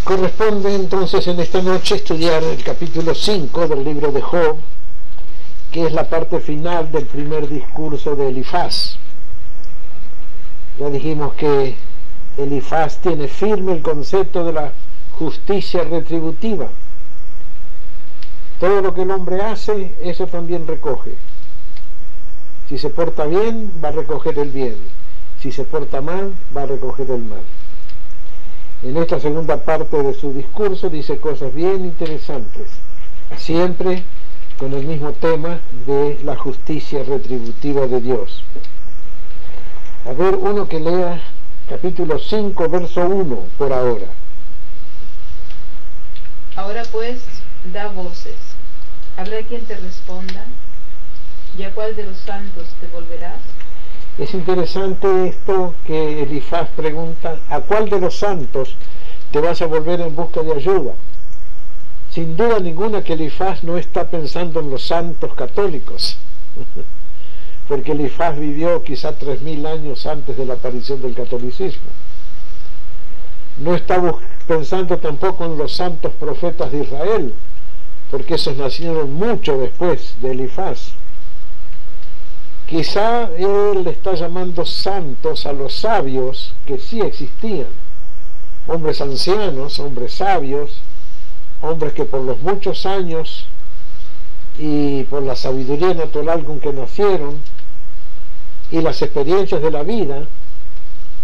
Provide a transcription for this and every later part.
Corresponde entonces en esta noche estudiar el capítulo 5 del libro de Job, que es la parte final del primer discurso de Elifaz. Ya dijimos que Elifaz tiene firme el concepto de la justicia retributiva. Todo lo que el hombre hace, eso también recoge. Si se porta bien, va a recoger el bien. Si se porta mal, va a recoger el mal. En esta segunda parte de su discurso dice cosas bien interesantes, siempre con el mismo tema de la justicia retributiva de Dios. A ver, uno que lea capítulo 5, verso 1 por ahora. Ahora pues, da voces. ¿Habrá quien te responda? ¿Y a cuál de los santos te volverás? Es interesante esto que Elifaz pregunta, ¿a cuál de los santos te vas a volver en busca de ayuda? Sin duda ninguna que Elifaz no está pensando en los santos católicos, porque Elifaz vivió quizá 3000 años antes de la aparición del catolicismo. No está pensando tampoco en los santos profetas de Israel, porque esos nacieron mucho después de Elifaz. Quizá él le está llamando santos a los sabios que sí existían, hombres ancianos, hombres sabios, hombres que por los muchos años y por la sabiduría natural con que nacieron y las experiencias de la vida,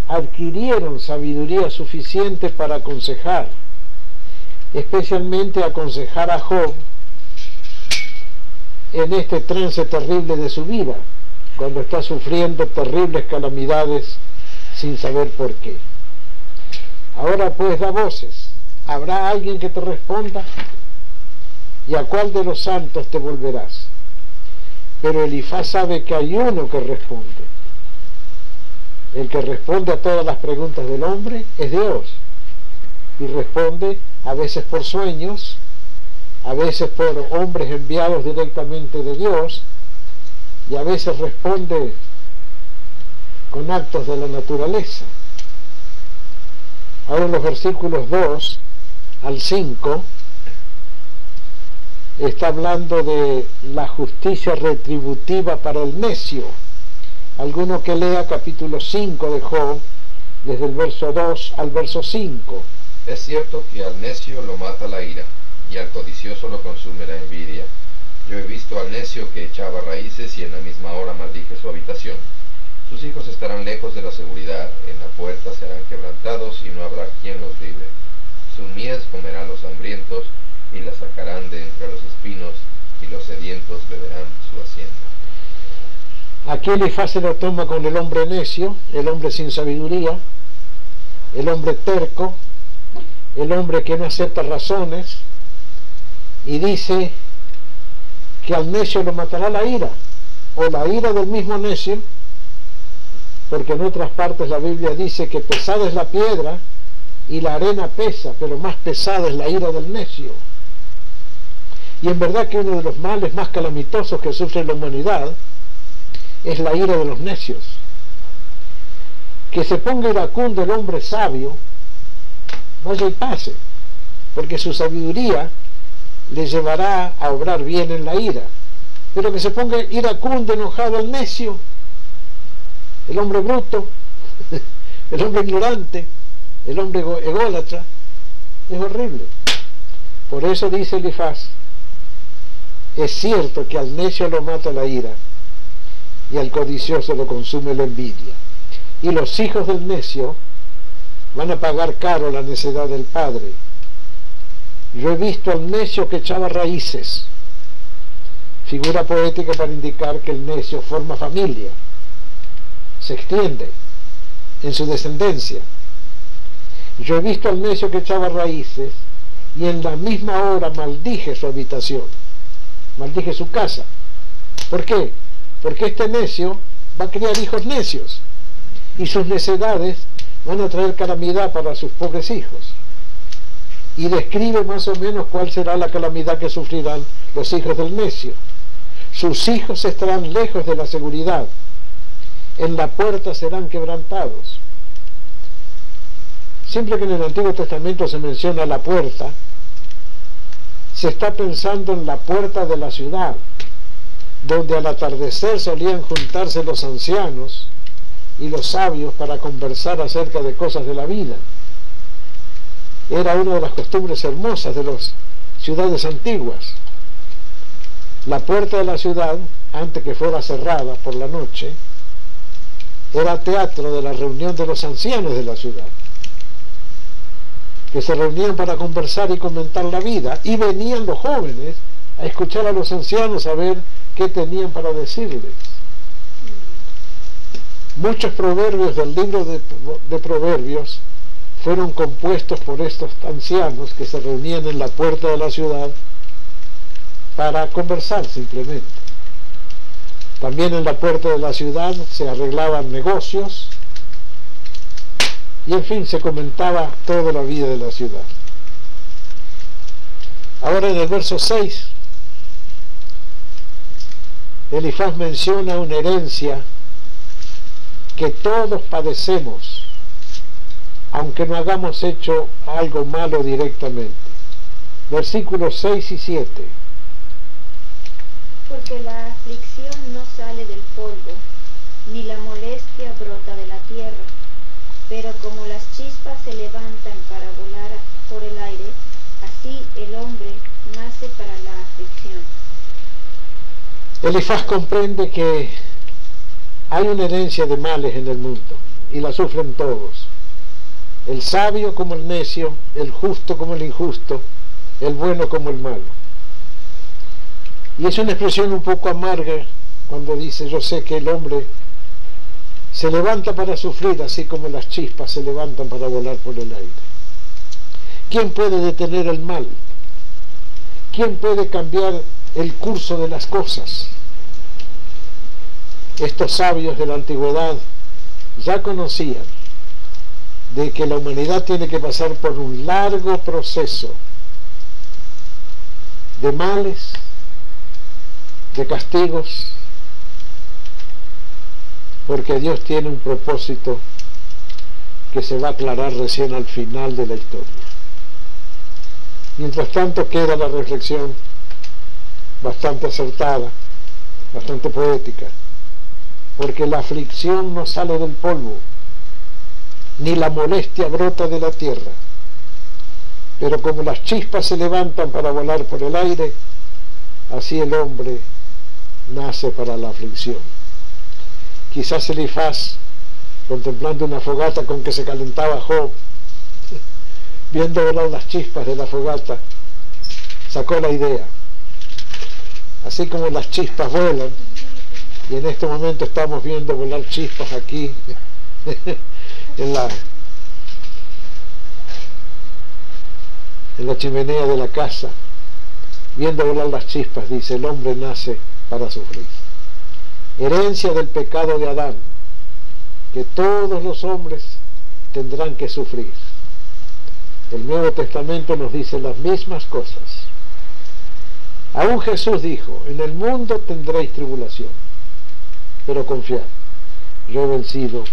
adquirieron sabiduría suficiente para aconsejar, especialmente aconsejar a Job en este trance terrible de su vida, cuando está sufriendo terribles calamidades sin saber por qué. Ahora pues da voces. ¿Habrá alguien que te responda? ¿Y a cuál de los santos te volverás? Pero Elifaz sabe que hay uno que responde. El que responde a todas las preguntas del hombre es Dios. Y responde a veces por sueños, a veces por hombres enviados directamente de Dios, y a veces responde con actos de la naturaleza. Ahora en los versículos 2 al 5 está hablando de la justicia retributiva para el necio. Alguno que lea capítulo 5 de Job, desde el verso 2 al verso 5. Es cierto que al necio lo mata la ira, y al codicioso lo consume la envidia. Yo he visto al necio que echaba raíces y en la misma hora maldije su habitación. Sus hijos estarán lejos de la seguridad, en la puerta serán quebrantados y no habrá quien los libre. Su mies comerán los hambrientos y la sacarán de entre los espinos, y los sedientos beberán su hacienda. Aquí Elifaz se lo toma con el hombre necio, el hombre sin sabiduría, el hombre terco, el hombre que no acepta razones, y dice que al necio lo matará la ira, o la ira del mismo necio, porque en otras partes la Biblia dice que pesada es la piedra y la arena pesa, pero más pesada es la ira del necio. Y en verdad que uno de los males más calamitosos que sufre la humanidad es la ira de los necios. Que se ponga iracundo el hombre sabio, vaya y pase, porque su sabiduría le llevará a obrar bien en la ira. Pero que se ponga iracundo, enojado el necio, el hombre bruto, el hombre ignorante, el hombre ególatra, es horrible. Por eso dice Elifaz, es cierto que al necio lo mata la ira y al codicioso lo consume la envidia, y los hijos del necio van a pagar caro la necedad del padre. Yo he visto al necio que echaba raíces, figura poética para indicar que el necio forma familia, se extiende en su descendencia. Yo he visto al necio que echaba raíces y en la misma hora maldije su habitación, maldije su casa. ¿Por qué? Porque este necio va a criar hijos necios y sus necedades van a traer calamidad para sus pobres hijos. Y describe más o menos cuál será la calamidad que sufrirán los hijos del necio. Sus hijos estarán lejos de la seguridad, en la puerta serán quebrantados. Siempre que en el Antiguo Testamento se menciona la puerta, se está pensando en la puerta de la ciudad, donde al atardecer solían juntarse los ancianos y los sabios para conversar acerca de cosas de la vida. Era una de las costumbres hermosas de las ciudades antiguas. La puerta de la ciudad, antes que fuera cerrada por la noche, era teatro de la reunión de los ancianos de la ciudad, que se reunían para conversar y comentar la vida, y venían los jóvenes a escuchar a los ancianos a ver qué tenían para decirles. Muchos proverbios del libro de Proverbios fueron compuestos por estos ancianos que se reunían en la puerta de la ciudad para conversar simplemente. También en la puerta de la ciudad se arreglaban negocios y en fin se comentaba toda la vida de la ciudad. Ahora en el verso 6 Elifaz menciona una herencia que todos padecemos, aunque no hayamos hecho algo malo directamente. Versículos 6 y 7. Porque la aflicción no sale del polvo, ni la molestia brota de la tierra, pero como las chispas se levantan para volar por el aire, así el hombre nace para la aflicción. Elifaz comprende que hay una herencia de males en el mundo, y la sufren todos. El sabio como el necio, el justo como el injusto, el bueno como el malo. Y es una expresión un poco amarga cuando dice: yo sé que el hombre se levanta para sufrir, así como las chispas se levantan para volar por el aire. ¿Quién puede detener el mal? ¿Quién puede cambiar el curso de las cosas? Estos sabios de la antigüedad ya conocían de que la humanidad tiene que pasar por un largo proceso de males, de castigos, porque Dios tiene un propósito que se va a aclarar recién al final de la historia. Mientras tanto queda la reflexión bastante acertada, bastante poética, porque la aflicción no sale del polvo, ni la molestia brota de la tierra, pero como las chispas se levantan para volar por el aire, así el hombre nace para la aflicción. Quizás Elifaz, contemplando una fogata con que se calentaba Job, viendo volar las chispas de la fogata, sacó la idea. Así como las chispas vuelan, y en este momento estamos viendo volar chispas aquí en la chimenea de la casa, viendo volar las chispas, dice: el hombre nace para sufrir. Herencia del pecado de Adán, que todos los hombres tendrán que sufrir. El Nuevo Testamento nos dice las mismas cosas. Aún Jesús dijo: en el mundo tendréis tribulación, pero confiad, yo he vencido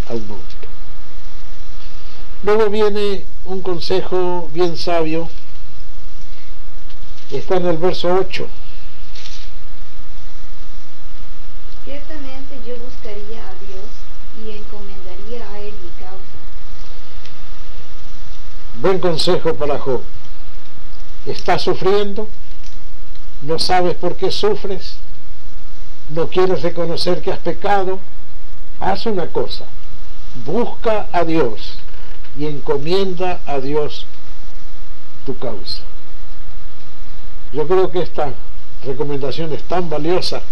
al mundo. Luego viene un consejo bien sabio, está en el verso 8. Ciertamente yo buscaría a Dios y encomendaría a Él mi causa. Buen consejo para Job. ¿Estás sufriendo? ¿No sabes por qué sufres? ¿No quieres reconocer que has pecado? Haz una cosa: busca a Dios y encomienda a Dios tu causa. Yo creo que esta recomendación es tan valiosa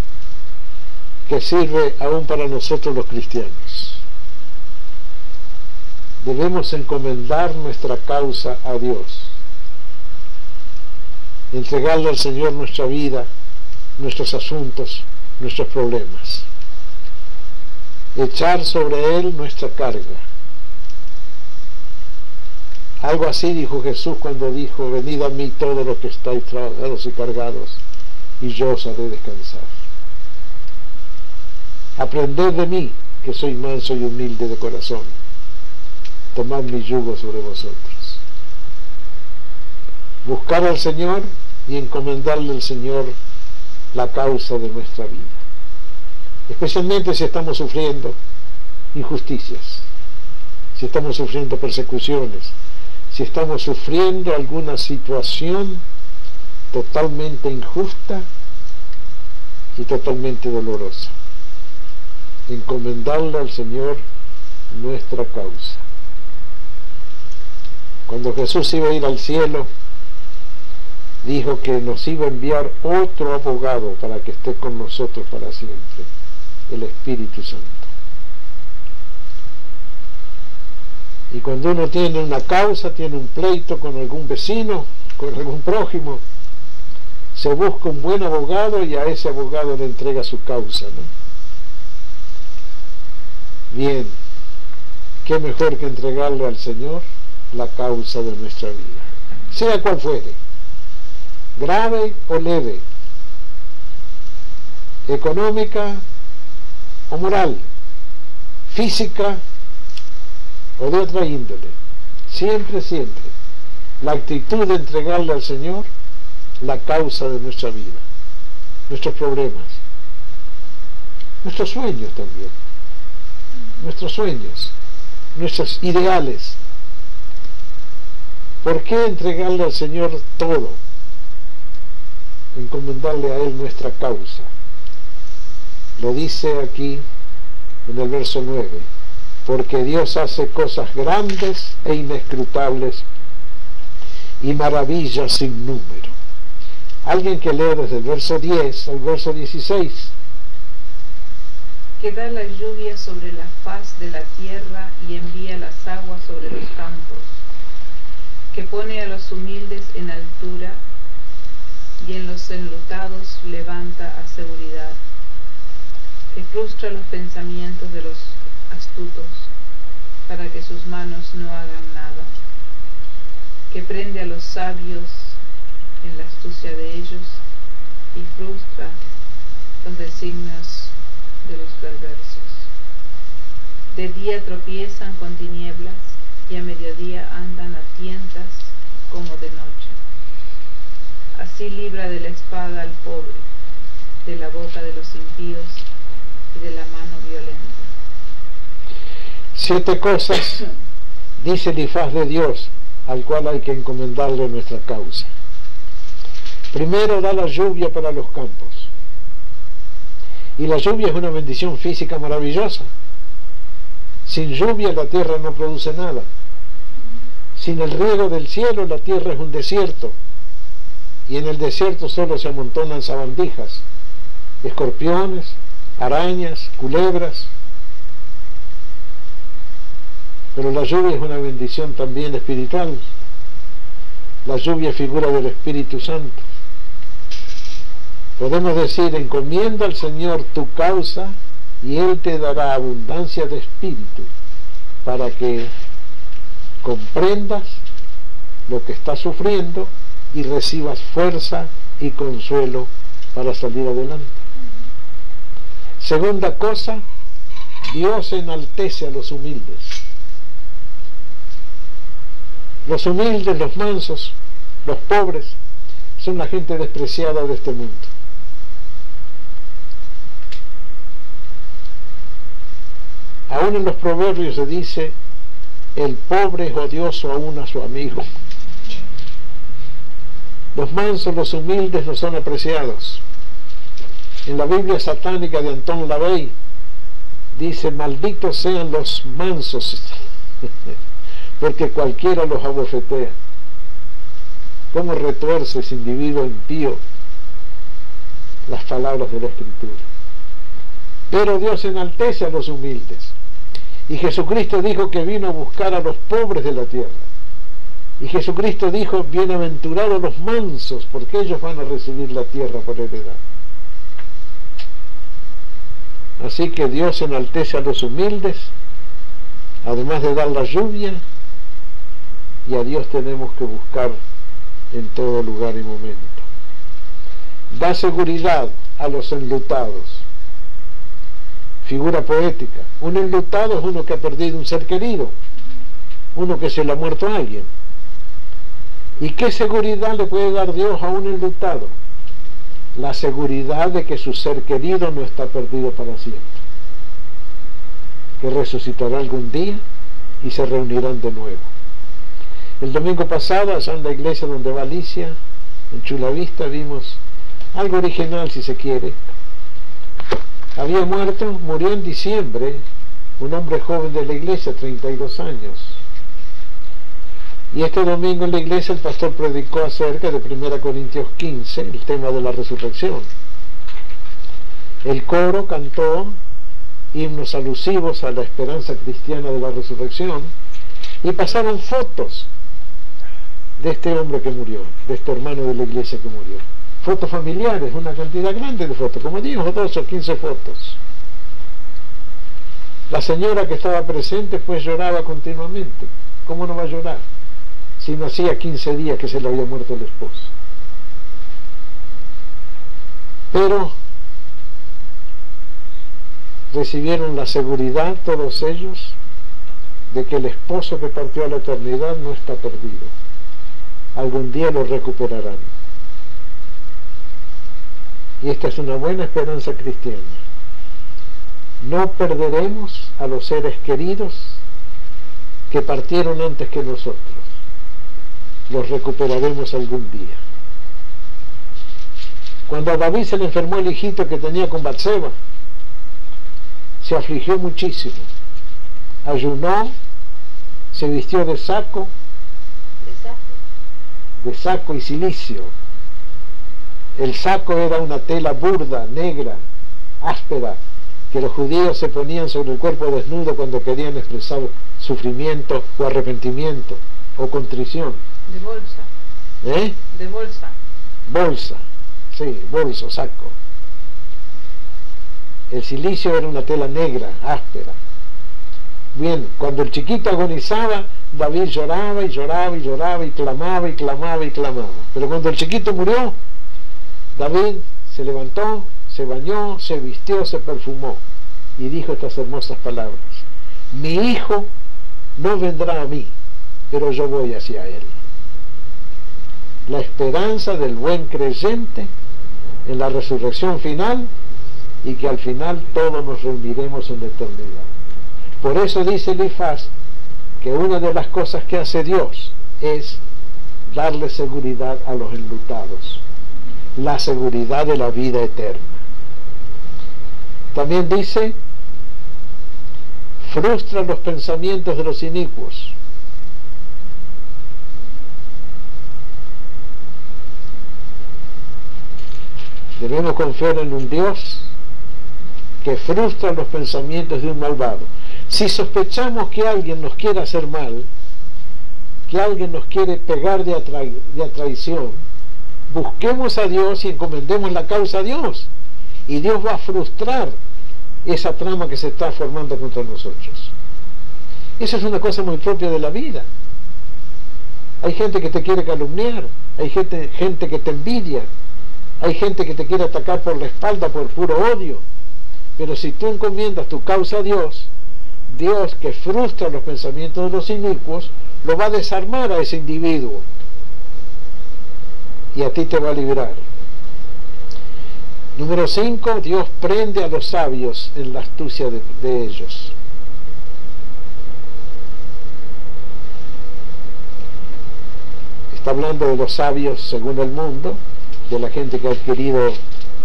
que sirve aún para nosotros los cristianos. Debemos encomendar nuestra causa a Dios, entregarle al Señor nuestra vida, nuestros asuntos, nuestros problemas, echar sobre Él nuestra carga. Algo así dijo Jesús cuando dijo: venid a mí todos los que estáis trabajados y cargados, y yo os haré descansar. Aprended de mí, que soy manso y humilde de corazón, tomad mi yugo sobre vosotros. Buscar al Señor y encomendarle al Señor la causa de nuestra vida, especialmente si estamos sufriendo injusticias, si estamos sufriendo persecuciones, si estamos sufriendo alguna situación totalmente injusta y totalmente dolorosa. Encomendarle al Señor nuestra causa. Cuando Jesús iba a ir al cielo, dijo que nos iba a enviar otro abogado para que esté con nosotros para siempre, el Espíritu Santo. Y cuando uno tiene una causa, tiene un pleito con algún vecino, con algún prójimo, se busca un buen abogado y a ese abogado le entrega su causa, ¿no? Bien, qué mejor que entregarle al Señor la causa de nuestra vida, sea cual fuere, grave o leve, económica o moral, física o de otra índole. Siempre la actitud de entregarle al Señor la causa de nuestra vida, nuestros problemas, nuestros sueños también, nuestros sueños, nuestros ideales. ¿Por qué entregarle al Señor todo? Encomendarle a Él nuestra causa. Lo dice aquí en el verso 9, porque Dios hace cosas grandes e inescrutables y maravillas sin número. Alguien que lea desde el verso 10 al verso 16. Que da la lluvia sobre la faz de la tierra y envía las aguas sobre los campos, que pone a los humildes en altura y en los enlutados levanta a seguridad, que frustra los pensamientos de los astutos para que sus manos no hagan nada, que prende a los sabios en la astucia de ellos y frustra los designios de los perversos. De día tropiezan con tinieblas y a mediodía andan a tientas como de noche. Así libra de la espada al pobre, de la boca de los impíos y de la mano violenta. 7 cosas dice Elifaz de Dios al cual hay que encomendarle nuestra causa. Primero, da la lluvia para los campos. Y la lluvia es una bendición física maravillosa. Sin lluvia la tierra no produce nada. Sin el riego del cielo la tierra es un desierto. Y en el desierto solo se amontonan sabandijas, escorpiones, arañas, culebras. Pero la lluvia es una bendición también espiritual. La lluvia es figura del Espíritu Santo. Podemos decir, encomienda al Señor tu causa y Él te dará abundancia de espíritu para que comprendas lo que estás sufriendo y recibas fuerza y consuelo para salir adelante. Segunda cosa, Dios enaltece a los humildes. Los humildes, los mansos, los pobres, son la gente despreciada de este mundo. Aún en los proverbios se dice, el pobre es odioso aún a su amigo. Los mansos, los humildes no son apreciados. En la Biblia satánica de Anton LaVey dice, malditos sean los mansos, porque cualquiera los abofetea. ¿Cómo retuerce ese individuo impío las palabras de la Escritura? Pero Dios enaltece a los humildes. Y Jesucristo dijo que vino a buscar a los pobres de la tierra. Y Jesucristo dijo, bienaventurados los mansos, porque ellos van a recibir la tierra por heredad. Así que Dios enaltece a los humildes, además de dar la lluvia, y a Dios tenemos que buscar en todo lugar y momento. Da seguridad a los enlutados. Figura poética. Un enlutado es uno que ha perdido un ser querido. uno que se le ha muerto a alguien. ¿Y qué seguridad le puede dar Dios a un enlutado? La seguridad de que su ser querido no está perdido para siempre, que resucitará algún día y se reunirán de nuevo. El domingo pasado, allá en la iglesia donde va Alicia, en Chulavista, vimos algo original, si se quiere. Había murió en diciembre, un hombre joven de la iglesia, 32 años. Y este domingo en la iglesia el pastor predicó acerca de 1 Corintios 15, el tema de la resurrección. El coro cantó himnos alusivos a la esperanza cristiana de la resurrección y pasaron fotos de este hombre que murió, de este hermano de la iglesia que murió. Fotos familiares, una cantidad grande de fotos, como 10 o 12 o 15 fotos. La señora que estaba presente pues lloraba continuamente. ¿Cómo no va a llorar? Si no hacía 15 días que se le había muerto el esposo. Pero recibieron la seguridad todos ellos de que el esposo que partió a la eternidad no está perdido. Algún día lo recuperarán. Y esta es una buena esperanza cristiana. No perderemos a los seres queridos que partieron antes que nosotros. Los recuperaremos algún día. Cuando a David se le enfermó el hijito que tenía con Batseba, se afligió muchísimo. Ayunó, se vistió de saco y cilicio. El saco era una tela burda, negra, áspera, que los judíos se ponían sobre el cuerpo desnudo cuando querían expresar sufrimiento o arrepentimiento o contrición. De bolsa. ¿Eh? De bolsa. Bolsa, sí, bolso, saco. El cilicio era una tela negra, áspera. Bien, cuando el chiquito agonizaba, David lloraba y lloraba y lloraba y clamaba y clamaba y clamaba. Pero cuando el chiquito murió, David se levantó, se bañó, se vistió, se perfumó y dijo estas hermosas palabras: mi hijo no vendrá a mí, pero yo voy hacia él. La esperanza del buen creyente en la resurrección final y que al final todos nos reuniremos en la eternidad. Por eso dice Elifaz que una de las cosas que hace Dios es darle seguridad a los enlutados, la seguridad de la vida eterna. También dice, frustra los pensamientos de los inicuos. Debemos confiar en un Dios que frustra los pensamientos de un malvado. Si sospechamos que alguien nos quiere hacer mal, que alguien nos quiere pegar de traición, busquemos a Dios y encomendemos la causa a Dios. Y Dios va a frustrar esa trama que se está formando contra nosotros. Eso es una cosa muy propia de la vida. Hay gente que te quiere calumniar, hay gente que te envidia, hay gente que te quiere atacar por la espalda por puro odio. Pero si tú encomiendas tu causa a Dios, Dios que frustra los pensamientos de los inicuos, lo va a desarmar a ese individuo y a ti te va a librar. Número 5, Dios prende a los sabios en la astucia de ellos. Está hablando de los sabios según el mundo, de la gente que ha adquirido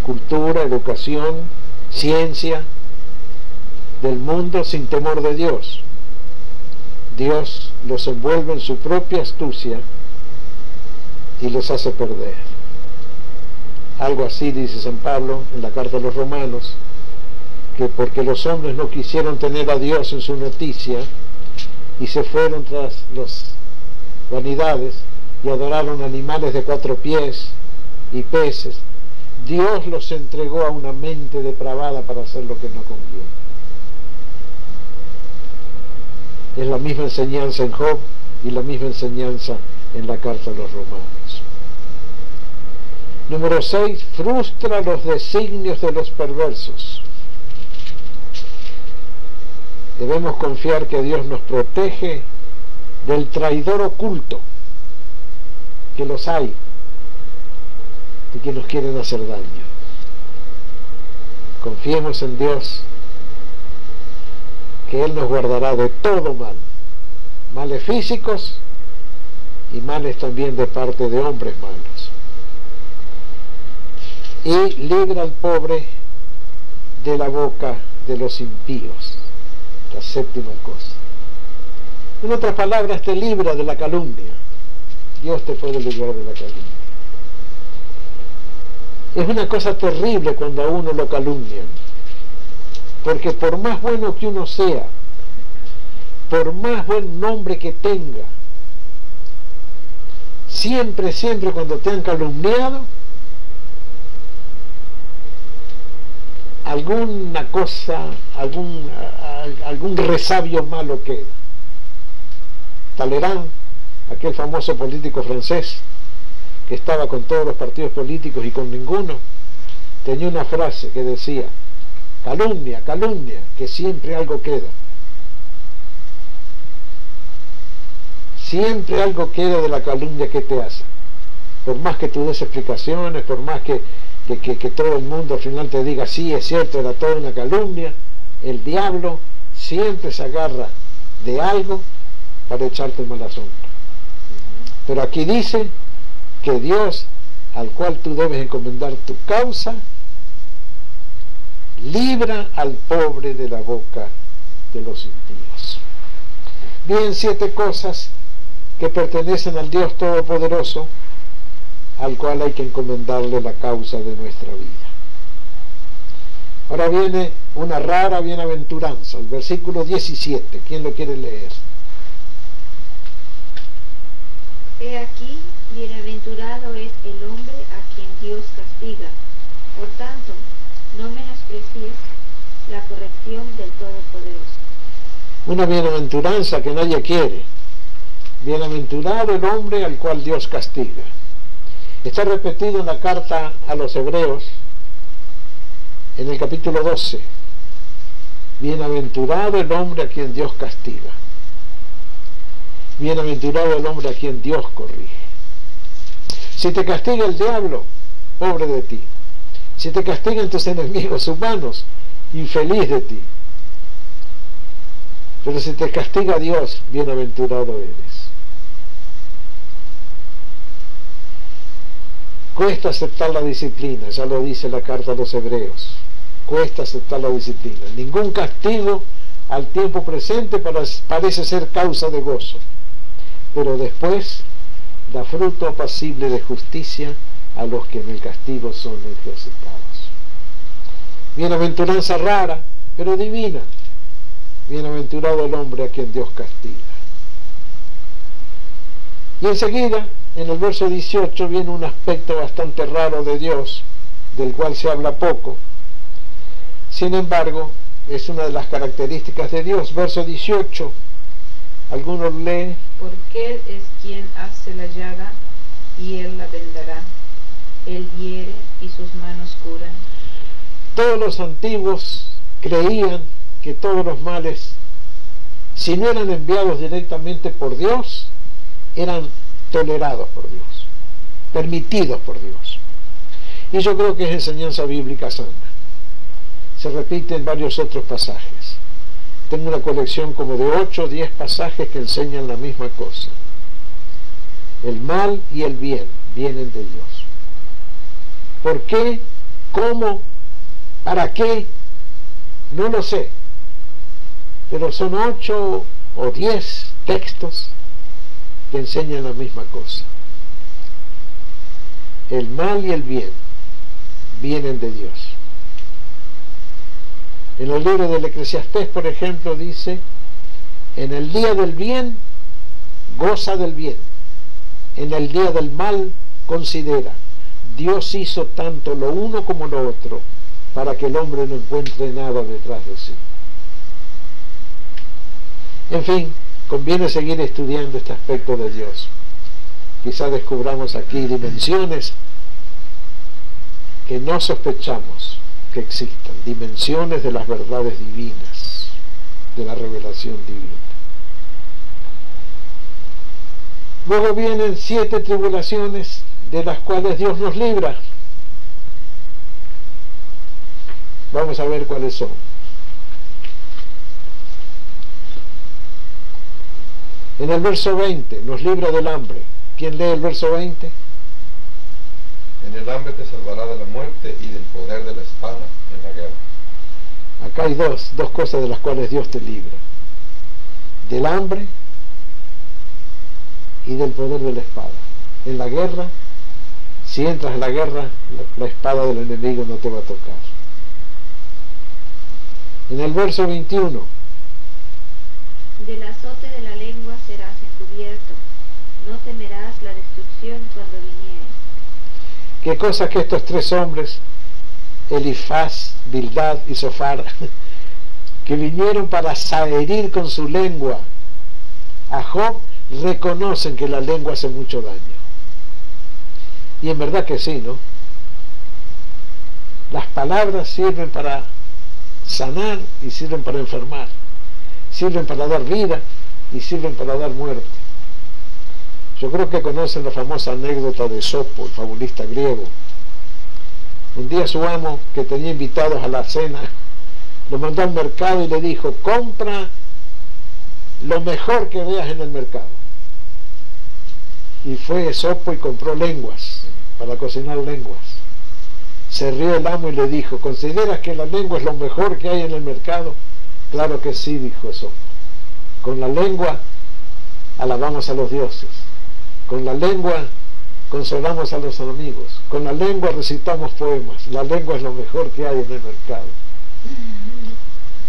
cultura, educación, ciencia, del mundo sin temor de Dios. Dios los envuelve en su propia astucia y los hace perder. Algo así dice San Pablo en la carta a los Romanos, que porque los hombres no quisieron tener a Dios en su noticia y se fueron tras las vanidades y adoraron animales de 4 pies y peces, Dios los entregó a una mente depravada para hacer lo que no conviene. Es la misma enseñanza en Job y la misma enseñanza en la carta a los Romanos. Número 6, frustra los designios de los perversos. Debemos confiar que Dios nos protege del traidor oculto, que los hay, y que nos quieren hacer daño. Confiemos en Dios, que Él nos guardará de todo mal, males físicos y males también de parte de hombres malos. Y libra al pobre de la boca de los impíos. La séptima cosa. En otras palabras, te libra de la calumnia. Dios te puede librar de la calumnia. Es una cosa terrible cuando a uno lo calumnian, porque por más bueno que uno sea, por más buen nombre que tenga, siempre cuando te han calumniado, alguna cosa, algún resabio malo queda. Talleyrand, aquel famoso político francés que estaba con todos los partidos políticos y con ninguno, tenía una frase que decía: calumnia, calumnia, que siempre algo queda. Siempre algo queda de la calumnia que te hace. Por más que tú des explicaciones, por más que todo el mundo al final te diga sí, es cierto, era toda una calumnia, el diablo siempre se agarra de algo para echarte mala sombra. Pero aquí dice que Dios, al cual tú debes encomendar tu causa, libra al pobre de la boca de los impíos. Bien, 7 cosas que pertenecen al Dios Todopoderoso, al cual hay que encomendarle la causa de nuestra vida. Ahora viene una rara bienaventuranza, el versículo 17. ¿Quién lo quiere leer? He aquí, bienaventurado es el hombre a quien Dios castiga. Por tanto, no menosprecies la corrección del Todopoderoso. Una bienaventuranza que nadie quiere. Bienaventurado el hombre al cual Dios castiga. Está repetido en la carta a los Hebreos, en el capítulo 12. Bienaventurado el hombre a quien Dios castiga. Bienaventurado el hombre a quien Dios corrige. Si te castiga el diablo, pobre de ti. Si te castigan tus enemigos humanos, infeliz de ti. Pero si te castiga Dios, bienaventurado eres. Cuesta aceptar la disciplina, ya lo dice la carta a los Hebreos. Cuesta aceptar la disciplina. Ningún castigo al tiempo presente parece ser causa de gozo, pero después da fruto apacible de justicia a los que en el castigo son ejercitados. Bienaventuranza rara, pero divina. Bienaventurado el hombre a quien Dios castiga. Y enseguida, en el verso 18, viene un aspecto bastante raro de Dios, del cual se habla poco. Sin embargo, es una de las características de Dios. Verso 18, algunos leen: porque Él es quien hace la llaga y Él la vendará. Él hiere y sus manos curan. Todos los antiguos creían que todos los males, si no eran enviados directamente por Dios, eran tolerados por Dios, permitidos por Dios. Y yo creo que es enseñanza bíblica sana. Se repite en varios otros pasajes. Tengo una colección como de 8 o 10 pasajes que enseñan la misma cosa. El mal y el bien vienen de Dios. ¿Por qué? ¿Cómo? ¿Para qué? No lo sé. Pero son 8 o 10 textos que enseñan la misma cosa. El mal y el bien vienen de Dios. En el libro del Eclesiastés, por ejemplo, dice: en el día del bien, goza del bien. En el día del mal, considera. Dios hizo tanto lo uno como lo otro, para que el hombre no encuentre nada detrás de sí. En fin, conviene seguir estudiando este aspecto de Dios. Quizá descubramos aquí dimensiones que no sospechamos que existan, dimensiones de las verdades divinas, de la revelación divina. Luego vienen 7 tribulaciones de las cuales Dios nos libra. Vamos a ver cuáles son. En el verso 20, nos libra del hambre. ¿Quién lee el verso 20? En el hambre te salvará de la muerte y del poder de la espada en la guerra. Acá hay dos cosas de las cuales Dios te libra. Del hambre y del poder de la espada. En la guerra, si entras en la guerra, la espada del enemigo no te va a tocar. En el verso 21. Del azote de la lengua serás encubierto, no temerás la destrucción cuando viniere. ¿Qué cosa que estos 3 hombres, Elifaz, Bildad y Zofar, que vinieron para herir con su lengua a Job, reconocen que la lengua hace mucho daño? Y en verdad que sí, ¿no? Las palabras sirven para sanar y sirven para enfermar, sirven para dar vida y sirven para dar muerte. Yo creo que conocen la famosa anécdota de Esopo, el fabulista griego. Un día su amo, que tenía invitados a la cena, lo mandó al mercado y le dijo: compra lo mejor que veas en el mercado. Y fue Esopo y compró lenguas, para cocinar lenguas. Se rió el amo y le dijo: ¿consideras que la lengua es lo mejor que hay en el mercado? Claro que sí, dijo Esopo. Con la lengua alabamos a los dioses, con la lengua consolamos a los amigos, con la lengua recitamos poemas, la lengua es lo mejor que hay en el mercado.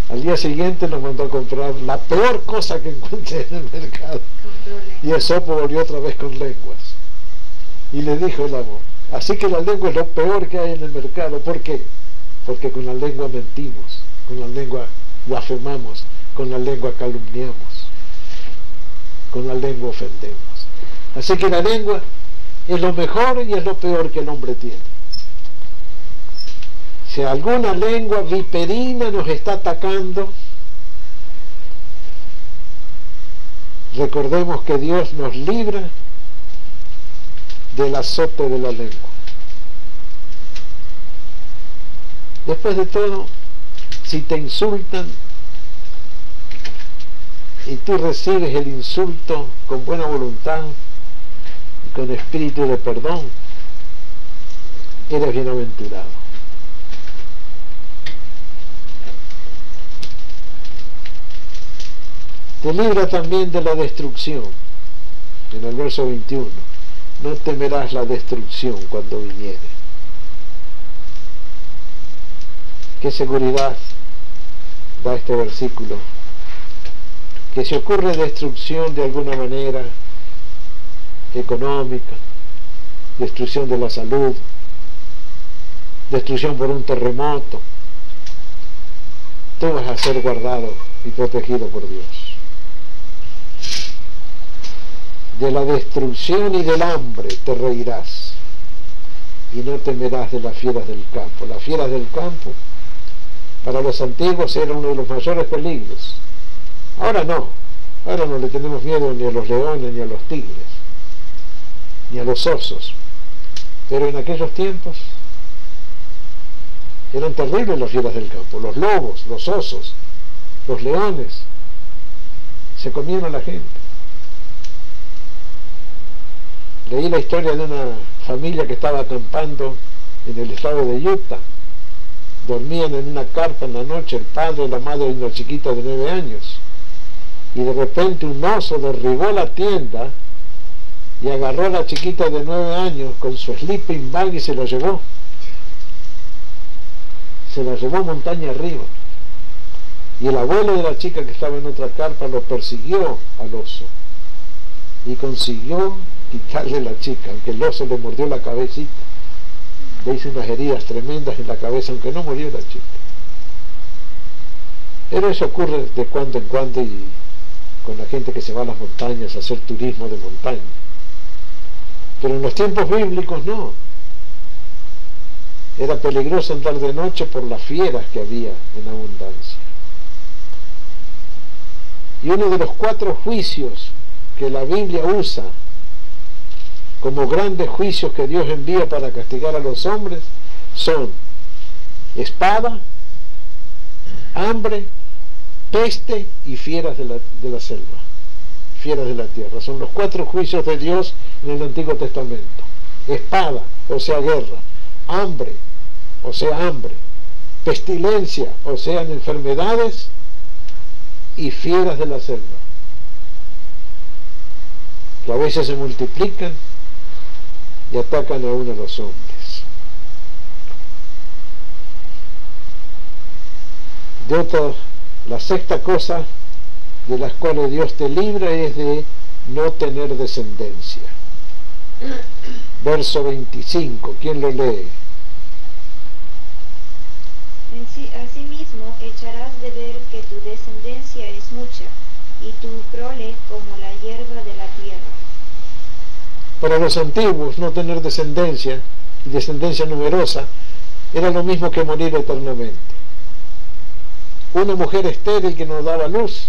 Al día siguiente nos mandó a comprar la peor cosa que encontré en el mercado, y Esopo volvió otra vez con lenguas y le dijo el amo: así que la lengua es lo peor que hay en el mercado. ¿Por qué? Porque con la lengua mentimos, con la lengua blasfemamos, con la lengua calumniamos, con la lengua ofendemos. Así que la lengua es lo mejor y es lo peor que el hombre tiene. Si alguna lengua viperina nos está atacando, recordemos que Dios nos libra del azote de la lengua. Después de todo, si te insultan y tú recibes el insulto con buena voluntad y con espíritu de perdón, eres bienaventurado. Te libra también de la destrucción. En el verso 21, no temerás la destrucción cuando viniere. ¿Qué seguridad da este versículo? Que si ocurre destrucción de alguna manera económica, destrucción de la salud, destrucción por un terremoto, tú vas a ser guardado y protegido por Dios. De la destrucción y del hambre te reirás y no temerás de las fieras del campo. Las fieras del campo para los antiguos era uno de los mayores peligros. Ahora no le tenemos miedo ni a los leones, ni a los tigres, ni a los osos. Pero en aquellos tiempos eran terribles las fieras del campo, los lobos, los osos, los leones, se comían a la gente. Leí la historia de una familia que estaba acampando en el estado de Utah. Dormían en una carpa en la noche, el padre, la madre y una chiquita de 9 años. Y de repente un oso derribó la tienda y agarró a la chiquita de 9 años con su sleeping bag y se la llevó. Se la llevó montaña arriba. Y el abuelo de la chica que estaba en otra carpa lo persiguió al oso y consiguió quitarle la chica, aunque el oso le mordió la cabecita, le hizo unas heridas tremendas en la cabeza, aunque no murió la chica. Pero eso ocurre de cuando en cuando y con la gente que se va a las montañas a hacer turismo de montaña. Pero en los tiempos bíblicos no. Era peligroso andar de noche por las fieras que había en abundancia. Y uno de los 4 juicios que la Biblia usa como grandes juicios que Dios envía para castigar a los hombres son espada, hambre, peste y fieras de la selva, fieras de la tierra. Son los 4 juicios de Dios en el Antiguo Testamento. Espada, o sea guerra; hambre, o sea hambre; pestilencia, o sean enfermedades; y fieras de la selva, que a veces se multiplican y atacan aún a los hombres. De otra, la 6ª cosa de las cuales Dios te libra es de no tener descendencia. Verso 25, ¿quién lo lee? Asimismo echarás de ver que tu descendencia es mucha, y tu prole como la hierba de la tierra. Para los antiguos, no tener descendencia, y descendencia numerosa, era lo mismo que morir eternamente. Una mujer estéril que no daba luz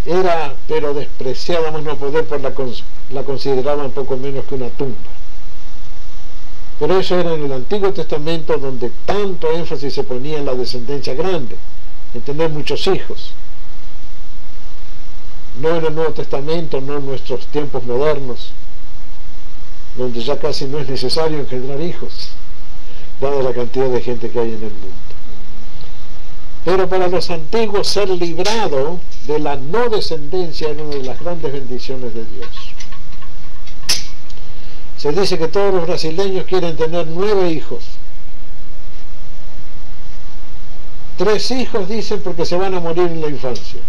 era, pero despreciada más no poder, la consideraban poco menos que una tumba. Pero eso era en el Antiguo Testamento, donde tanto énfasis se ponía en la descendencia grande, en tener muchos hijos. No en el Nuevo Testamento, no en nuestros tiempos modernos, donde ya casi no es necesario engendrar hijos, dada la cantidad de gente que hay en el mundo. Pero para los antiguos, ser librado de la no descendencia era una de las grandes bendiciones de Dios. Se dice que todos los brasileños quieren tener 9 hijos. 3 hijos dicen porque se van a morir en la infancia.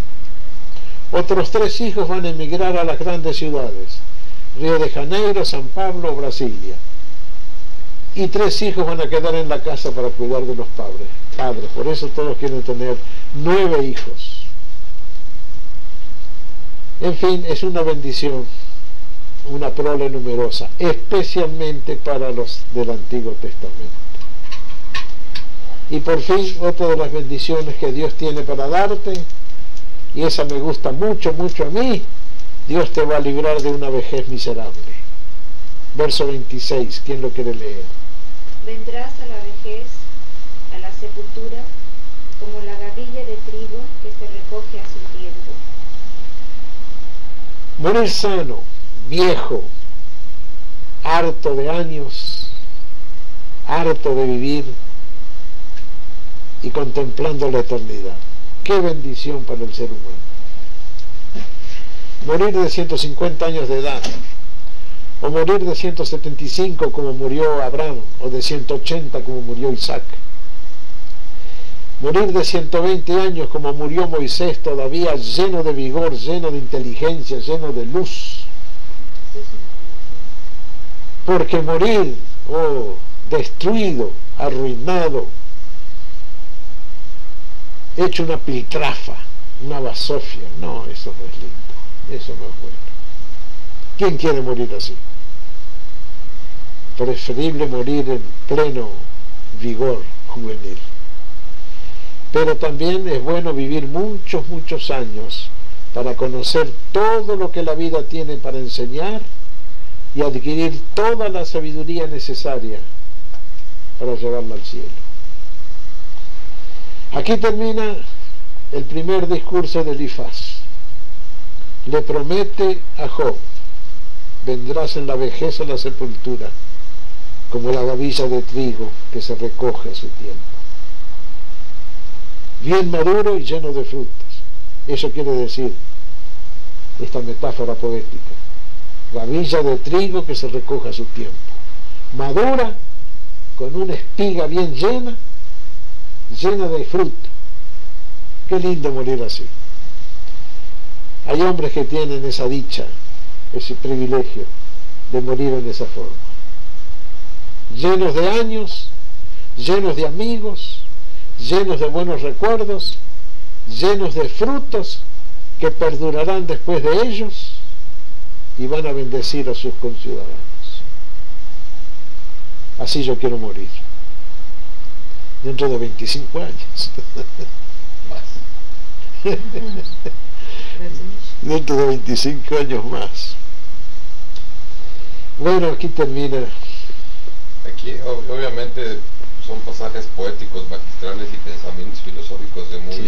Otros 3 hijos van a emigrar a las grandes ciudades: Río de Janeiro, San Pablo, Brasilia. Y 3 hijos van a quedar en la casa para cuidar de los padres. Por eso todos quieren tener 9 hijos. En fin, es una bendición, una prole numerosa, especialmente para los del Antiguo Testamento. Y por fin, otra de las bendiciones que Dios tiene para darte, y esa me gusta mucho, mucho a mí: Dios te va a librar de una vejez miserable. Verso 26, ¿quién lo quiere leer? Vendrás a la vejez, a la sepultura, como la gavilla de trigo que se recoge a su tiempo. Morir sano, viejo, harto de años, harto de vivir y contemplando la eternidad. ¡Qué bendición para el ser humano! Morir de 150 años de edad, o morir de 175 como murió Abraham, o de 180 como murió Isaac. Morir de 120 años como murió Moisés, todavía lleno de vigor, lleno de inteligencia, lleno de luz. Porque morir, destruido, arruinado, hecho una piltrafa, una basofia, no, eso no es lindo, eso no es bueno. ¿Quién quiere morir así? Preferible morir en pleno vigor juvenil. Pero también es bueno vivir muchos, muchos años para conocer todo lo que la vida tiene para enseñar y adquirir toda la sabiduría necesaria para llevarla al cielo. Aquí termina el primer discurso de Elifaz. Le promete a Job: vendrás en la vejez a la sepultura, como la gavilla de trigo que se recoge a su tiempo. Bien maduro y lleno de frutos. Eso quiere decir esta metáfora poética: gavilla de trigo que se recoge a su tiempo, madura, con una espiga bien llena de fruto. Qué lindo morir así. Hay hombres que tienen esa dicha, ese privilegio de morir en esa forma, llenos de años, llenos de amigos, llenos de buenos recuerdos, llenos de frutos que perdurarán después de ellos y van a bendecir a sus conciudadanos. Así yo quiero morir, dentro de 25 años. Más. Dentro de 25 años más. Bueno, aquí termina. Aquí obviamente son pasajes poéticos, magistrales y pensamientos filosóficos de muy